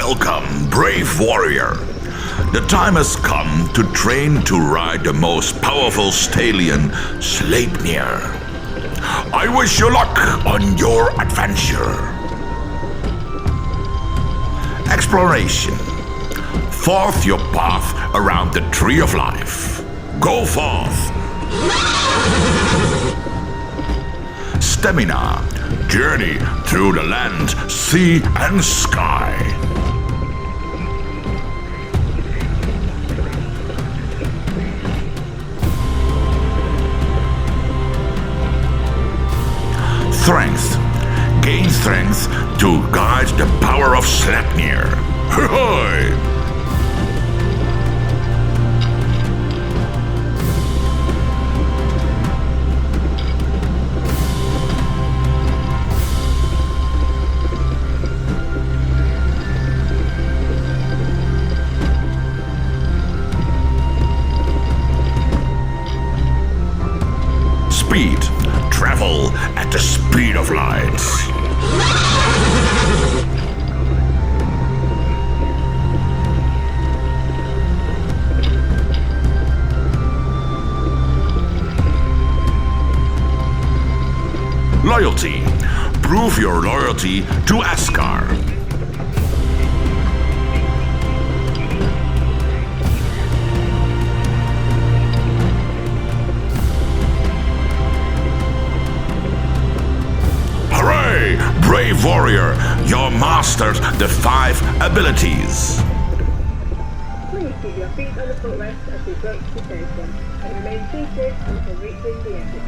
Welcome, brave warrior. The time has come to train to ride the most powerful stallion, Sleipnir. I wish you luck on your adventure. Exploration. Forth your path around the Tree of Life. Go forth. Stamina. Journey through the land, sea, and sky. Strength. Gain strength to guide the power of Sleipnir. Hoi! Speed. Travel at the speed of light. Loyalty. Prove your loyalty to Askar. Brave warrior, your mastered the 5 abilities. Please keep your feet on the footrest as we approach the station and remain seated until reaching the exit.